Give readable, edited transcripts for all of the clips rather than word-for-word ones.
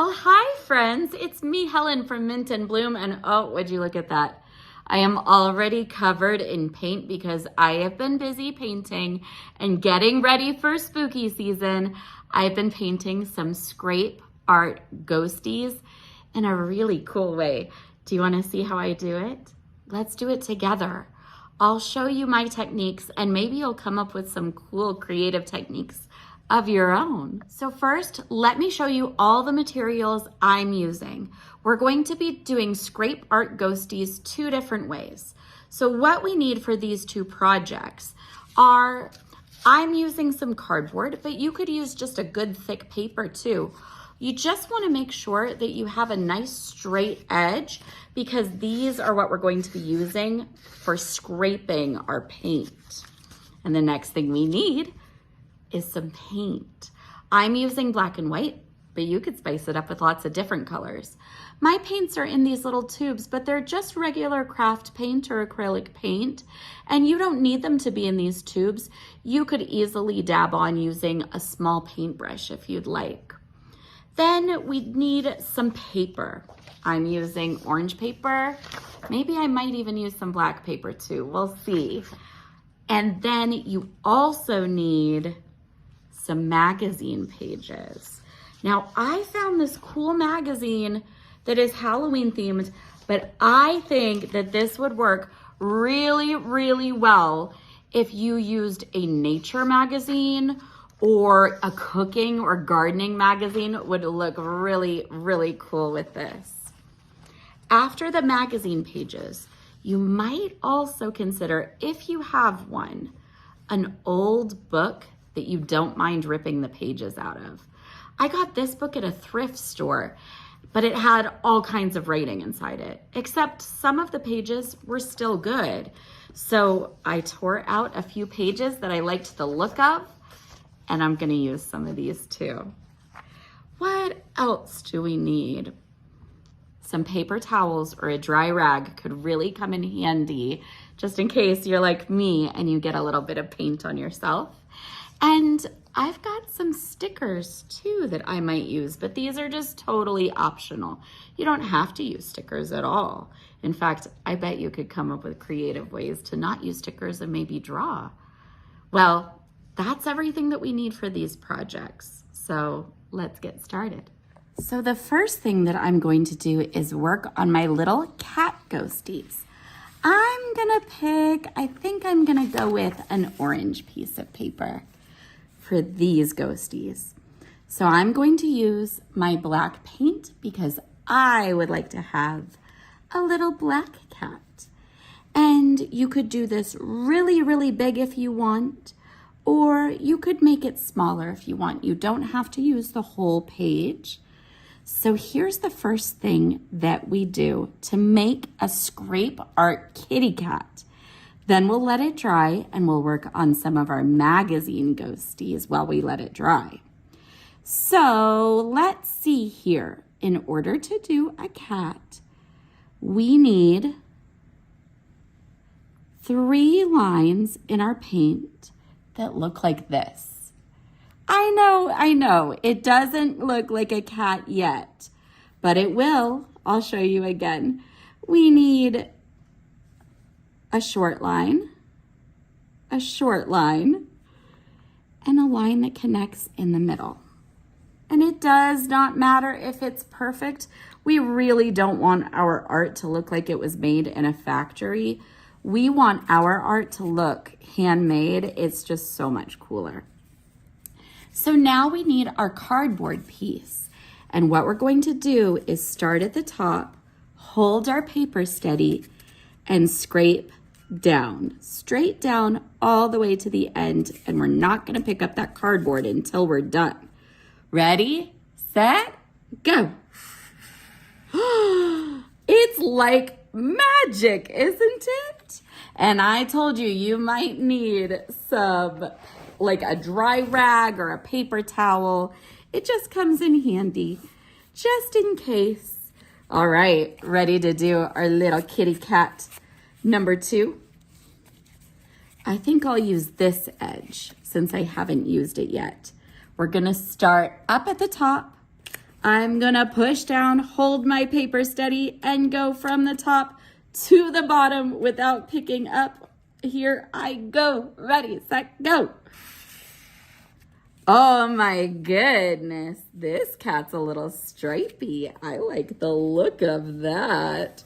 Well, hi friends, it's me, Helen from Mint and Bloom, and oh, would you look at that? I am already covered in paint because I have been busy painting and getting ready for spooky season. I've been painting some scrape art ghosties in a really cool way. Do you want to see how I do it? Let's do it together. I'll show you my techniques and maybe you'll come up with some cool creative techniques of your own. So first, let me show you all the materials I'm using. We're going to be doing scrape art ghosties two different ways. So what we need for these two projects are, I'm using some cardboard, but you could use just a good thick paper too. You just want to make sure that you have a nice straight edge because these are what we're going to be using for scraping our paint. And the next thing we need is some paint. I'm using black and white, but you could spice it up with lots of different colors. My paints are in these little tubes, but they're just regular craft paint or acrylic paint, and you don't need them to be in these tubes. You could easily dab on using a small paintbrush if you'd like. Then we need some paper. I'm using orange paper. Maybe I might even use some black paper too. We'll see. And then you also need some magazine pages. Now, I found this cool magazine that is Halloween themed, but I think that this would work really, really well if you used a nature magazine or a cooking or gardening magazine. Would look really, really cool with this. After the magazine pages, you might also consider, if you have one, an old book that you don't mind ripping the pages out of. I got this book at a thrift store, but it had all kinds of writing inside it, except some of the pages were still good. So I tore out a few pages that I liked the look of, and I'm gonna use some of these too. What else do we need? Some paper towels or a dry rag could really come in handy, just in case you're like me and you get a little bit of paint on yourself. And I've got some stickers too that I might use, but these are just totally optional. You don't have to use stickers at all. In fact, I bet you could come up with creative ways to not use stickers and maybe draw. Well, that's everything that we need for these projects. So let's get started. So the first thing that I'm going to do is work on my little cat ghosties. I think I'm gonna go with an orange piece of paper for these ghosties. So I'm going to use my black paint because I would like to have a little black cat. And you could do this really, really big if you want, or you could make it smaller if you want. You don't have to use the whole page. So here's the first thing that we do to make a scrape art kitty cat. Then we'll let it dry and we'll work on some of our magazine ghosties while we let it dry. So let's see here. In order to do a cat, we need 3 lines in our paint that look like this. I know, it doesn't look like a cat yet, but it will. I'll show you again. We need a short line, and a line that connects in the middle. And it does not matter if it's perfect. We really don't want our art to look like it was made in a factory. We want our art to look handmade. It's just so much cooler. So now we need our cardboard piece. And what we're going to do is start at the top, hold our paper steady, and scrape down, straight down all the way to the end. And we're not gonna pick up that cardboard until we're done. Ready, set, go. It's like magic, isn't it? And I told you, you might need some, like a dry rag or a paper towel. It just comes in handy, just in case. All right, ready to do our little kitty cat number 2. I think I'll use this edge since I haven't used it yet. We're gonna start up at the top, I'm gonna push down, hold my paper steady, and go from the top to the bottom without picking up. Here I go. Ready, set, go. Oh my goodness, this cat's a little stripy. I like the look of that.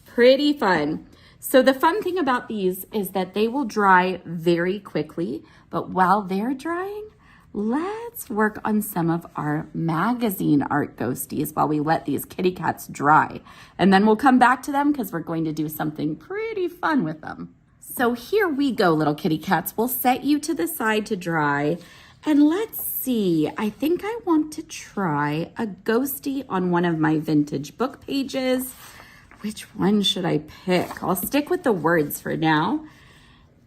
Pretty fun. So the fun thing about these is that they will dry very quickly, but while they're drying, let's work on some of our magazine art ghosties while we let these kitty cats dry. And then we'll come back to them because we're going to do something pretty fun with them. So here we go, little kitty cats. We'll set you to the side to dry. And let's see, I think I want to try a ghostie on one of my vintage book pages. Which one should I pick? I'll stick with the words for now.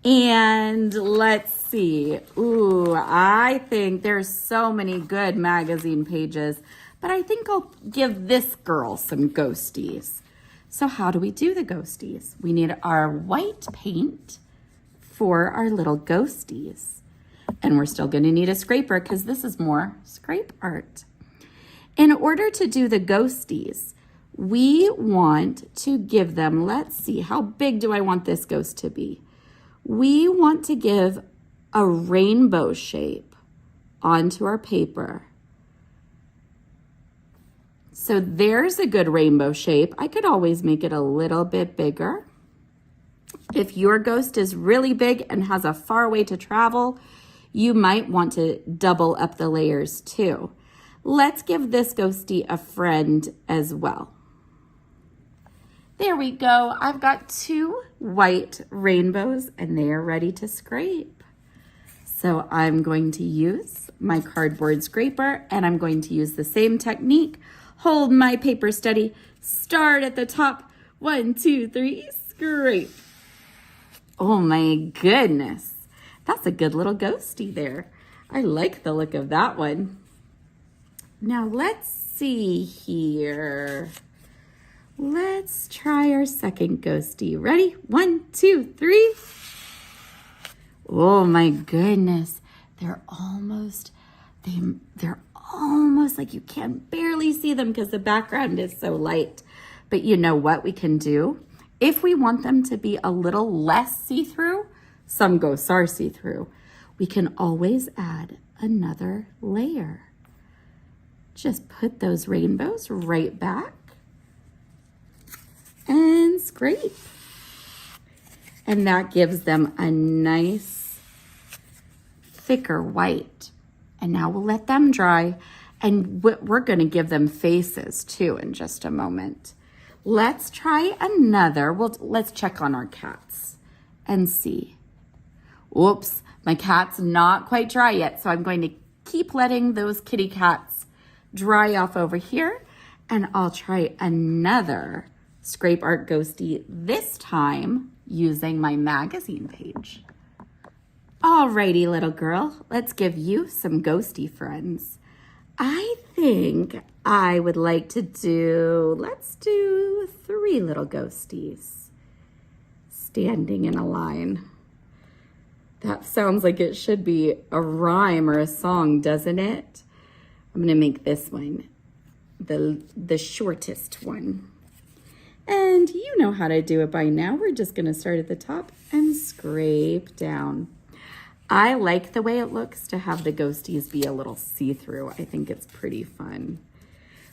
And let's see. Ooh, I think there's so many good magazine pages, but I think I'll give this girl some ghosties. So how do we do the ghosties? We need our white paint for our little ghosties. And we're still going to need a scraper because this is more scrape art. In order to do the ghosties, we want to give them, let's see, how big do I want this ghost to be? We want to give a rainbow shape onto our paper. So there's a good rainbow shape. I could always make it a little bit bigger. If your ghost is really big and has a far way to travel, you might want to double up the layers too. Let's give this ghostie a friend as well. There we go. I've got 2 white rainbows and they are ready to scrape. So I'm going to use my cardboard scraper and I'm going to use the same technique. Hold my paper steady, start at the top. 1, 2, 3, scrape. Oh my goodness. That's a good little ghostie there. I like the look of that one. Now let's see here. Let's try our second ghostie. Ready? 1, 2, 3. Oh my goodness. They're almost like you can barely see them because the background is so light. But you know what we can do? If we want them to be a little less see-through, some ghosts are see-through, we can always add another layer. Just put those rainbows right back and scrape. And that gives them a nice thicker white. And now we'll let them dry and we're gonna give them faces too in just a moment. Let's try another. Let's check on our cats and see. Oops, my cat's not quite dry yet, so I'm going to keep letting those kitty cats dry off over here, and I'll try another scrape art ghostie, this time using my magazine page. Alrighty, little girl, let's give you some ghostie friends. I think I would like to do, let's do 3 little ghosties standing in a line. That sounds like it should be a rhyme or a song, doesn't it? I'm gonna make this one the shortest one. And you know how to do it by now. We're just gonna start at the top and scrape down. I like the way it looks to have the ghosties be a little see-through. I think it's pretty fun.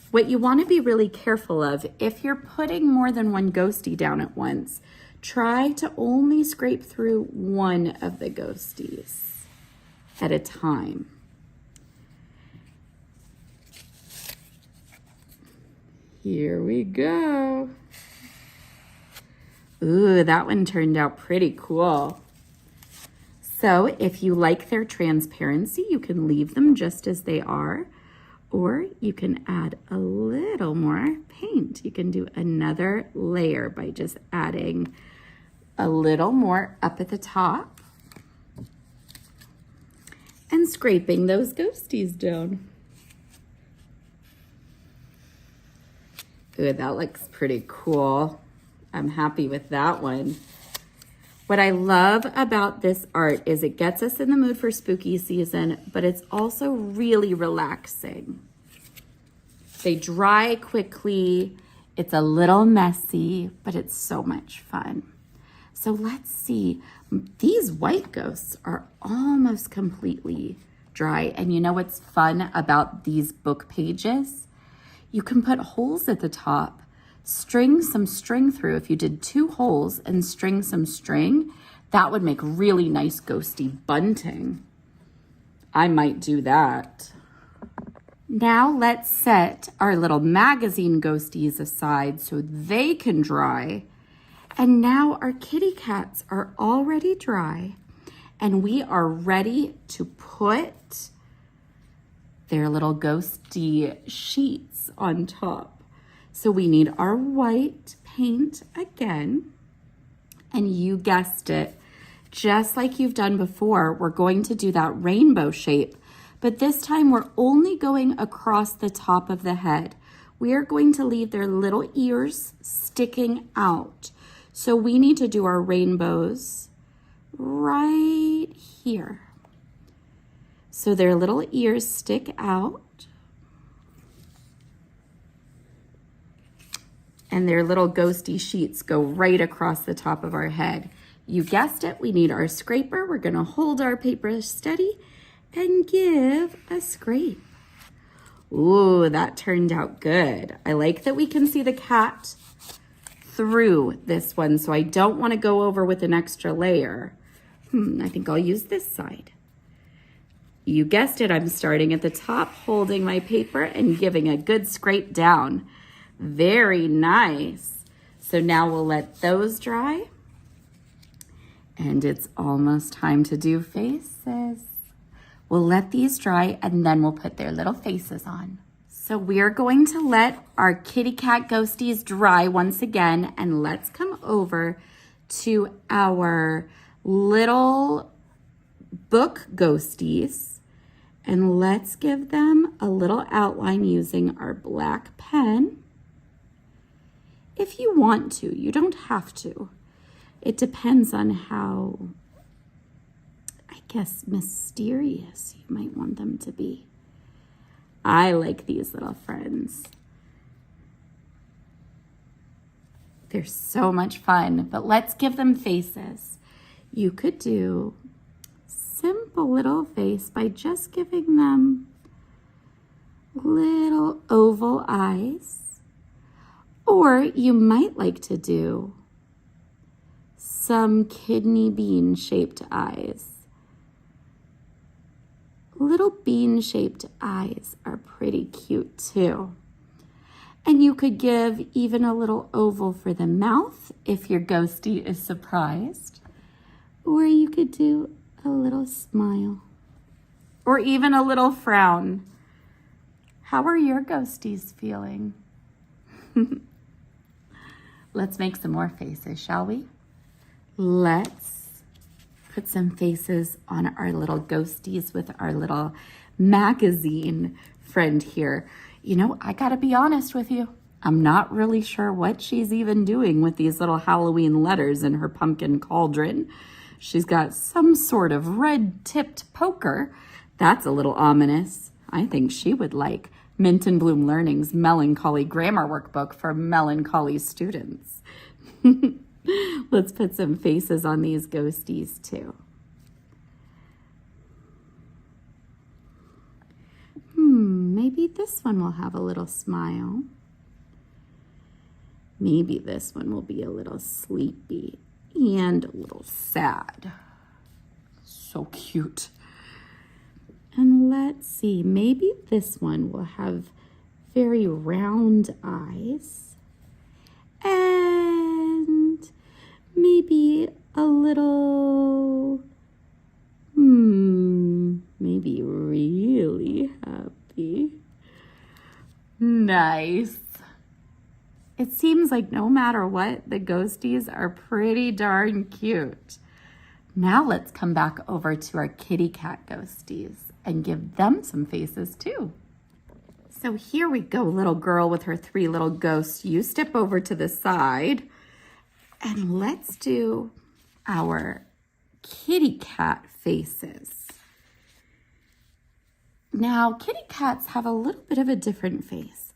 What you wanna be really careful of, if you're putting more than one ghostie down at once, try to only scrape through one of the ghosties at a time. Here we go. Ooh, that one turned out pretty cool. So if you like their transparency, you can leave them just as they are, or you can add a little more paint. You can do another layer by just adding a little more up at the top and scraping those ghosties down. Ooh, that looks pretty cool. I'm happy with that one. What I love about this art is it gets us in the mood for spooky season, but it's also really relaxing. They dry quickly. It's a little messy, but it's so much fun. So let's see. These white ghosts are almost completely dry. And you know what's fun about these book pages? You can put holes at the top, string some string through. If you did 2 holes and string some string, that would make really nice ghosty bunting. I might do that. Now let's set our little magazine ghosties aside so they can dry. And now our kitty cats are already dry and we are ready to put their little ghosty sheets on top. So we need our white paint again. And you guessed it, just like you've done before, we're going to do that rainbow shape. But this time we're only going across the top of the head. We are going to leave their little ears sticking out. So we need to do our rainbows right here. So their little ears stick out. And their little ghosty sheets go right across the top of our head. You guessed it, we need our scraper. We're gonna hold our paper steady and give a scrape. Ooh, that turned out good. I like that we can see the cat through this one, so I don't want to go over with an extra layer. I think I'll use this side. You guessed it, I'm starting at the top, holding my paper and giving a good scrape down. Very nice. So now we'll let those dry. And it's almost time to do faces. We'll let these dry and then we'll put their little faces on. So we're going to let our kitty cat ghosties dry once again, and let's come over to our little book ghosties and let's give them a little outline using our black pen. If you want to, you don't have to. It depends on how, I guess, mysterious you might want them to be. I like these little friends. They're so much fun, but let's give them faces. You could do simple little face by just giving them little oval eyes, or you might like to do some kidney bean shaped eyes. Little bean-shaped eyes are pretty cute too. And you could give even a little oval for the mouth if your ghostie is surprised. Or you could do a little smile. Or even a little frown. How are your ghosties feeling? Let's make some more faces, shall we? Let's put some faces on our little ghosties with our little magazine friend here. You know, I gotta be honest with you. I'm not really sure what she's even doing with these little Halloween letters in her pumpkin cauldron. She's got some sort of red-tipped poker. That's a little ominous. I think she would like Mint and Bloom Learning's Melancholy Grammar Workbook for melancholy students. Let's put some faces on these ghosties too. Maybe this one will have a little smile. Maybe this one will be a little sleepy and a little sad. So cute. And let's see, maybe this one will have very round eyes. And maybe a little, maybe really happy. Nice. It seems like no matter what, the ghosties are pretty darn cute. Now let's come back over to our kitty cat ghosties and give them some faces too. So here we go, little girl with her 3 little ghosts. You step over to the side and let's do our kitty cat faces. Now, kitty cats have a little bit of a different face.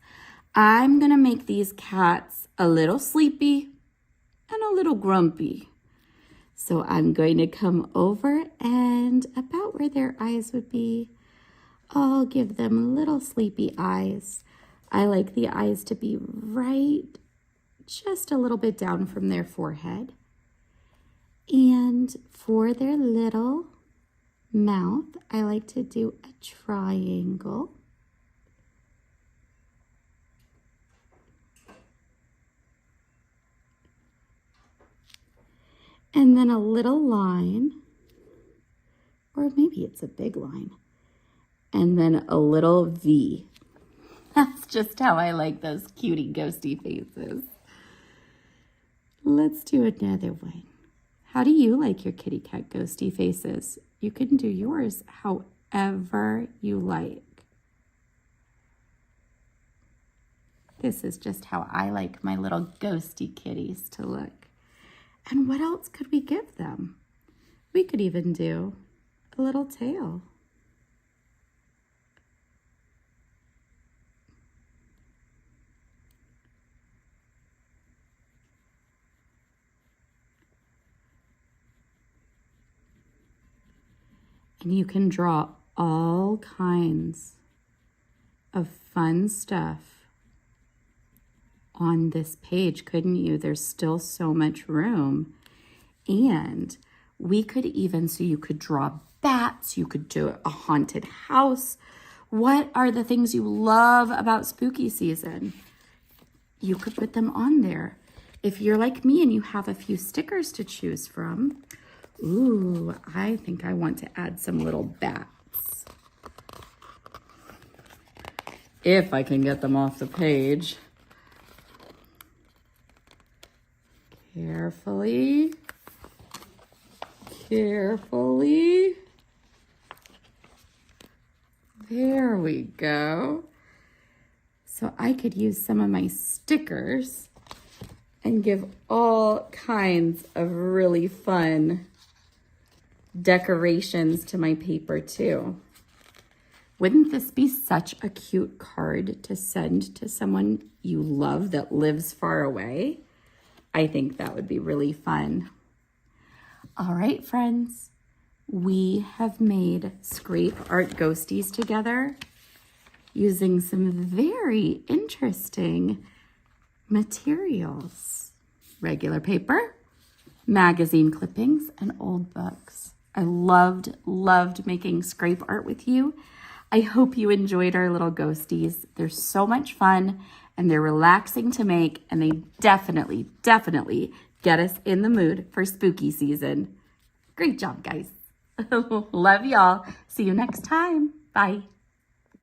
I'm gonna make these cats a little sleepy and a little grumpy. So I'm going to come over and about where their eyes would be, I'll give them little sleepy eyes. I like the eyes to be right just a little bit down from their forehead. And for their little mouth, I like to do a triangle. And then a little line, or maybe it's a big line, and then a little V. That's just how I like those cutie ghosty faces. Let's do another one. How do you like your kitty cat ghosty faces? You can do yours however you like. This is just how I like my little ghosty kitties to look. And what else could we give them? We could even do a little tail. And you can draw all kinds of fun stuff on this page, couldn't you? There's still so much room. And we could even, so you could draw bats, you could do a haunted house. What are the things you love about spooky season? You could put them on there. If you're like me and you have a few stickers to choose from, ooh, I think I want to add some little bats. If I can get them off the page. Carefully, carefully. There we go. So I could use some of my stickers and give all kinds of really fun decorations to my paper too. Wouldn't this be such a cute card to send to someone you love that lives far away? I think that would be really fun. All right, friends, we have made Scrape Art Ghosties together using some very interesting materials. Regular paper, magazine clippings, and old books. I loved making scrape art with you. I hope you enjoyed our little ghosties. They're so much fun and they're relaxing to make, and they definitely get us in the mood for spooky season. Great job, guys. Love y'all. See you next time. Bye.